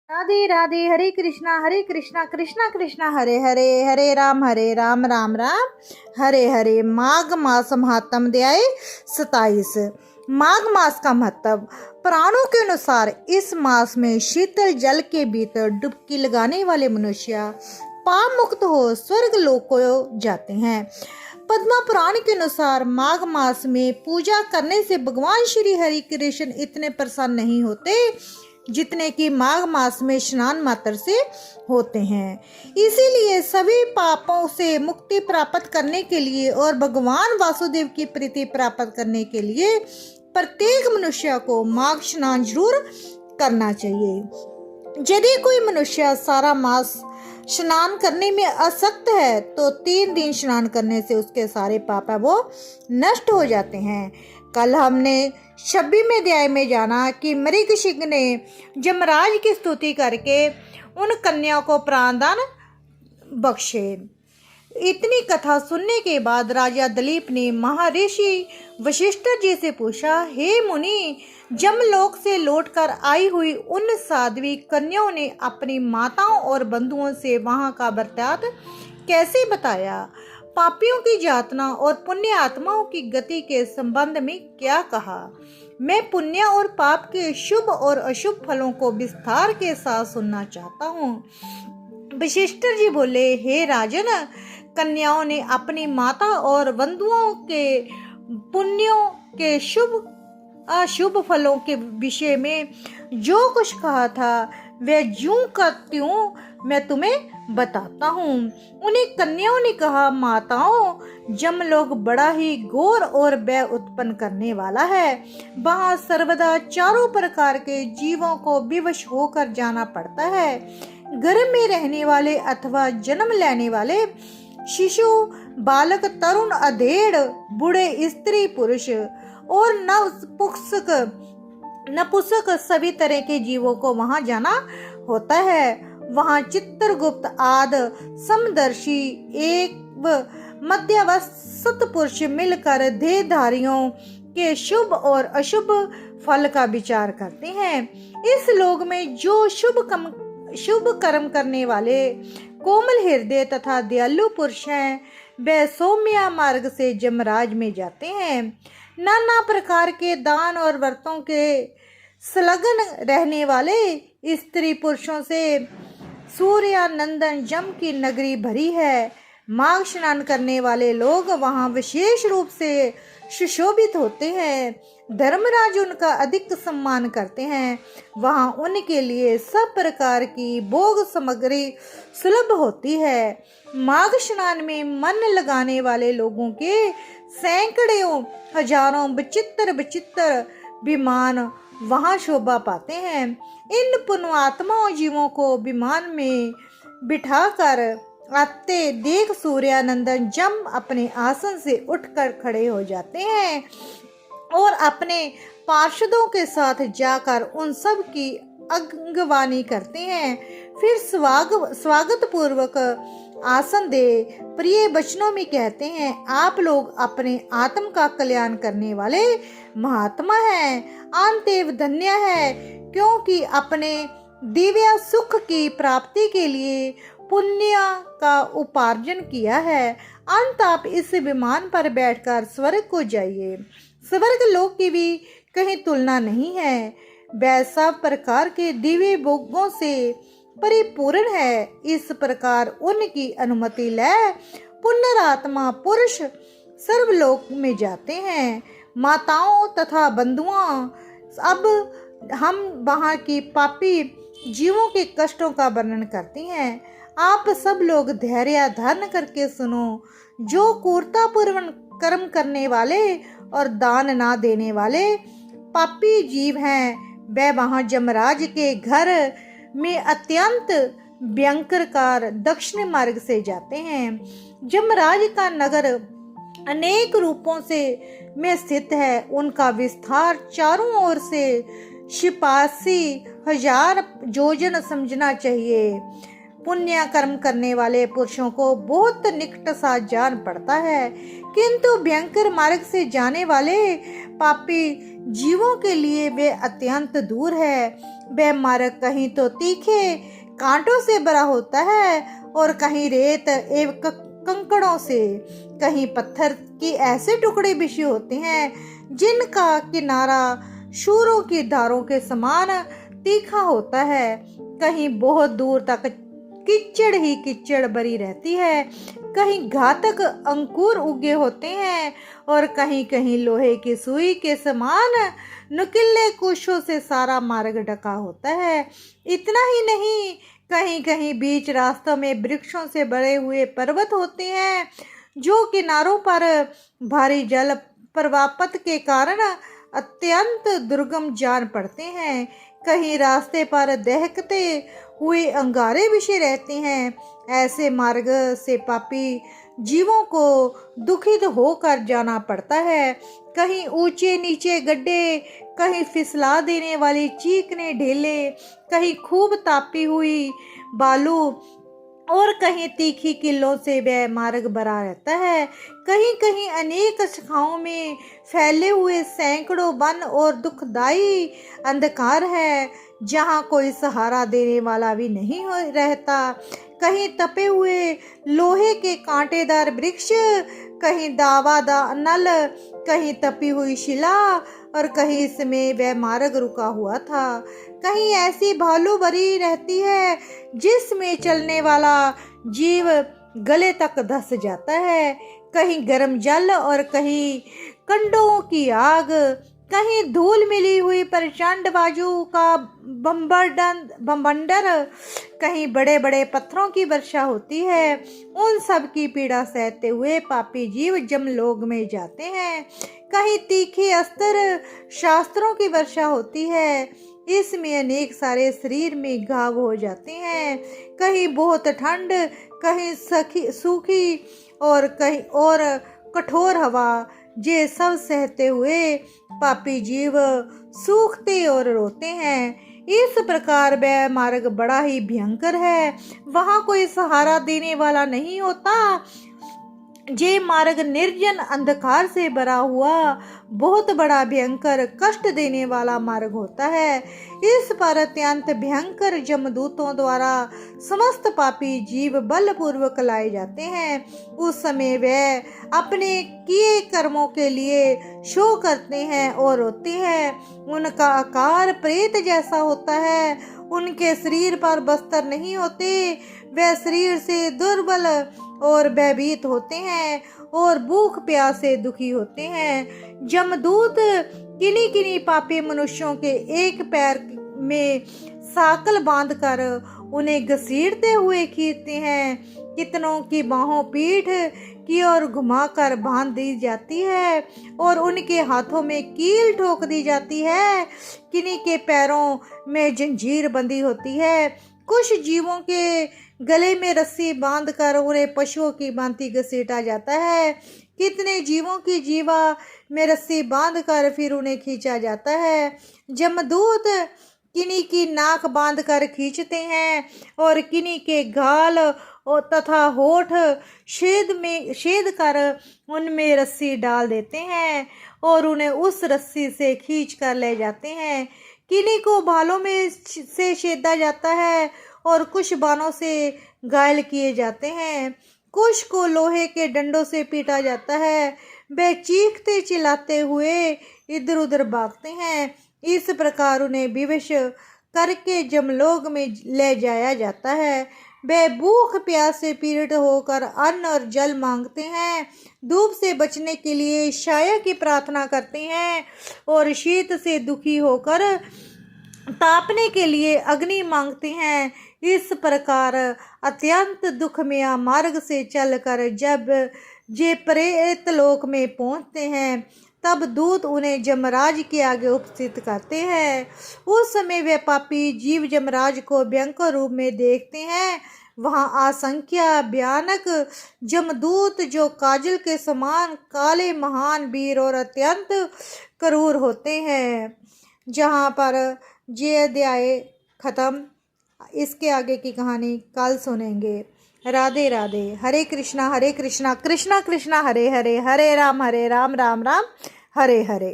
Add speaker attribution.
Speaker 1: राधे राधे। हरे कृष्णा कृष्णा कृष्णा हरे हरे, हरे राम राम राम हरे हरे। माघ मास महात्म अध्याय 27। माघ मास का महत्व। पुराणों के अनुसार इस मास में शीतल जल के भीतर डुबकी लगाने वाले मनुष्य पाप मुक्त हो स्वर्ग लोक को जाते हैं। पद्मा पुराण के अनुसार माघ मास में पूजा करने से भगवान श्री हरि कृष्ण इतने प्रसन्न नहीं होते जितने कि माघ मास में स्नान मात्र से होते हैं। इसीलिए सभी पापों से मुक्ति प्राप्त करने के लिए और भगवान वासुदेव की प्रीति प्राप्त करने के लिए प्रत्येक मनुष्य को माघ स्नान जरूर करना चाहिए। यदि कोई मनुष्य सारा मास स्नान करने में असक्त है तो 3 दिन स्नान करने से उसके सारे पाप वो नष्ट हो जाते हैं। कल हमने 26वें अध्याय में जाना कि मृगशिक ने जमराज की स्तुति करके उन कन्याओं को प्राणदान बख्शे। इतनी कथा सुनने के बाद राजा दिलीप ने महर्षि वशिष्ठ जी से पूछा, हे मुनि, जमलोक से लौटकर आई हुई उन साध्वी कन्याओं ने अपनी माताओं और बंधुओं से वहां का बर्ताव कैसे बताया? पापियों की यातना और पुण्य आत्माओं की गति के संबंध में क्या कहा? मैं पुण्य और पाप के शुभ और अशुभ फलों को विस्तार के साथ सुनना चाहता हूँ। वशिष्ठ जी बोले, हे राजन, कन्याओं ने अपनी माता और बंधुओं के पुण्यों के शुभ अशुभ फलों के विषय में जो कुछ कहा था वह यूं का त्यों मैं तुम्हें बताता हूँ। उन्हीं कन्याओं ने कहा, माताओं, जमलोक बड़ा ही घोर और भय उत्पन्न करने वाला है। वहाँ सर्वदा चारों प्रकार के जीवों को विवश होकर जाना पड़ता है। घर में रहने वाले अथवा जन्म लेने वाले शिशु, बालक, तरुण, अधेड़, बूढ़े, स्त्री, पुरुष और नपुंसक सभी तरह के जीवों को वहां जाना होता है। वहां चित्रगुप्त आदि समदर्शी एक मध्यवस्थ सत्पुरुष मिलकर देहधारियों के शुभ और अशुभ फल का विचार करते हैं। इस लोक में जो शुभ कर्म करने वाले कोमल हृदय तथा दयालु पुरुष हैं वे सौम्य मार्ग से जमराज में जाते हैं। नाना प्रकार के दान और व्रतों के संलग्न रहने वाले स्त्री पुरुषों से सूर्यानंदन जम की नगरी भरी है। माघ स्नान करने वाले लोग वहां विशेष रूप से सुशोभित होते हैं। धर्मराज उनका अधिक सम्मान करते हैं। वहां उनके लिए सब प्रकार की भोग सामग्री सुलभ होती है। माघ स्नान में मन लगाने वाले लोगों के सैकड़ों हजारों विचित्र विमान वहां शोभा पाते हैं। इन पुण्यात्माओं जीवों को विमान में बिठाकर आते देख सूर्यानंदन जम अपने आसन से उठकर खड़े हो जाते हैं और अपने पार्षदों के साथ जाकर उन सब की अगवानी करते हैं। फिर स्वागत पूर्वक आसन दे प्रिय वचनों में कहते हैं, आप लोग अपने आत्म का कल्याण करने वाले महात्मा हैं। अंतएव धन्य है क्योंकि अपने दिव्य सुख की प्राप्ति के लिए पुण्य का उपार्जन किया है। अंत आप इस विमान पर बैठकर स्वर्ग को जाइए। स्वर्ग लोक की भी कहीं तुलना नहीं है। वह सब प्रकार के दिव्य भोगों से परिपूर्ण है। इस प्रकार उनकी अनुमति ले पुण्यात्मा पुरुष सर्वलोक में जाते हैं। माताओं तथा बंधुओं, अब हम वहाँ की पापी जीवों के कष्टों का वर्णन करते हैं। आप सब लोग धैर्य धारण करके सुनो। जो क्रूरतापूर्वक कर्म करने वाले और दान ना देने वाले पापी जीव हैं वे वहाँ जमराज के घर में अत्यंत भयंकर दक्षिण मार्ग से जाते हैं। जमराज का नगर अनेक रूपों से में स्थित है। उनका विस्तार चारों ओर से 86,000 योजन समझना चाहिए। पुण्य कर्म करने वाले पुरुषों को बहुत निकट सा जान पड़ता है, किंतु भयंकर मार्ग से जाने वाले पापी जीवों के लिए वे अत्यंत दूर है। वह मार्ग कहीं तो तीखे कांटों से भरा होता है और कहीं रेत एवं कंकड़ों से, कहीं पत्थर के ऐसे टुकड़े बिछे होते हैं जिनका किनारा शूरों की धारों के समान तीखा होता है। कहीं बहुत दूर तक कीचड़ ही कीचड़ भरी रहती है, कहीं घातक अंकुर उगे होते हैं और कहीं कहीं लोहे की सुई के समान नुकीले कुशों से सारा मार्ग ढका होता है। इतना ही नहीं, कहीं कहीं बीच रास्तों में वृक्षों से भरे हुए पर्वत होते हैं जो किनारों पर भारी जल प्रवाहपथ के कारण अत्यंत दुर्गम जान पड़ते हैं। कहीं रास्ते पर दहकते हुए अंगारे बिछे रहते हैं। ऐसे मार्ग से पापी जीवों को दुखित होकर जाना पड़ता है। कहीं ऊंचे नीचे गड्ढे, कहीं फिसला देने वाली चीकने ढेले, कहीं खूब तापी हुई बालू और कहीं तीखी किल्लों से वह मार्ग भरा रहता है। कहीं कहीं अनेक शाखाओं में फैले हुए सैकड़ों वन और दुखदाई अंधकार है जहाँ कोई सहारा देने वाला भी नहीं रहता। कहीं तपे हुए लोहे के कांटेदार वृक्ष, कहीं दावा नल, कहीं तपी हुई शिला और कहीं इसमें वह मार्ग रुका हुआ था। कहीं ऐसी भालू भरी रहती है जिसमें चलने वाला जीव गले तक धंस जाता है। कहीं गर्म जल और कहीं कंडों की आग, कहीं धूल मिली हुई प्रचंड बाजू का बंबंडर, कहीं बड़े बड़े पत्थरों की वर्षा होती है। उन सब की पीड़ा सहते हुए पापी जीव जमलोक में जाते हैं। कहीं तीखे अस्त्र शास्त्रों की वर्षा होती है, इसमें अनेक सारे शरीर में घाव हो जाते हैं। कहीं बहुत ठंड, कहीं सूखी और कहीं और कठोर हवा, ये सब सहते हुए पापी जीव सूखते और रोते हैं। इस प्रकार वह मार्ग बड़ा ही भयंकर है, वहाँ कोई सहारा देने वाला नहीं होता। ये मार्ग निर्जन अंधकार से भरा हुआ बहुत बड़ा भयंकर कष्ट देने वाला मार्ग होता है। इस पर अत्यंत भयंकर जमदूतों द्वारा समस्त पापी जीव बलपूर्वक लाए जाते हैं। उस समय वे अपने किए कर्मों के लिए शोक करते हैं और रोते हैं। उनका आकार प्रेत जैसा होता है, उनके शरीर पर बस्तर नहीं होते, वे शरीर से दुर्बल और भयभीत होते हैं और भूख प्यास से दुखी होते हैं। जमदूत किन्हीं किन्हीं पापी मनुष्यों के एक पैर में साकल बांधकर उन्हें घसीटते हुए खींचते हैं। कितनों की बाहों पीठ की ओर घुमाकर बांध दी जाती है और उनके हाथों में कील ठोक दी जाती है। किन्हीं के पैरों में जंजीर बंधी होती है। कुछ जीवों के गले में रस्सी बांधकर उन्हें पशुओं की भांति घसीटा जाता है। कितने जीवों की जीवा में रस्सी बांधकर फिर उन्हें खींचा जाता है। जमदूत किन्हीं की नाक बांधकर खींचते हैं और किन्हीं के गाल और तथा होठ छेद कर उनमें रस्सी डाल देते हैं और उन्हें उस रस्सी से खींच कर ले जाते हैं। किन्हीं को भालों में से छेदा जाता है और कुछ बाणों से घायल किए जाते हैं। कुछ को लोहे के डंडों से पीटा जाता है। वे चीखते चिल्लाते हुए इधर उधर भागते हैं। इस प्रकार उन्हें विवश करके जमलोक में ले जाया जाता है। वे भूख प्यास से पीड़ित होकर अन्न और जल मांगते हैं, धूप से बचने के लिए छाया की प्रार्थना करते हैं और शीत से दुखी होकर तापने के लिए अग्नि मांगते हैं। इस प्रकार अत्यंत दुखमय मार्ग से चलकर जब ये प्रेत लोक में पहुंचते हैं तब दूत उन्हें जमराज के आगे उपस्थित करते हैं। उस समय वे पापी जीव जमराज को भयंकर रूप में देखते हैं। वहाँ असंख्य भयानक जमदूत जो काजल के समान काले, महान, वीर और अत्यंत क्रूर होते हैं। जहाँ पर ये अध्याय खत्म। इसके आगे की कहानी कल सुनेंगे। राधे राधे। हरे कृष्णा कृष्णा कृष्णा हरे हरे, हरे राम राम राम हरे हरे।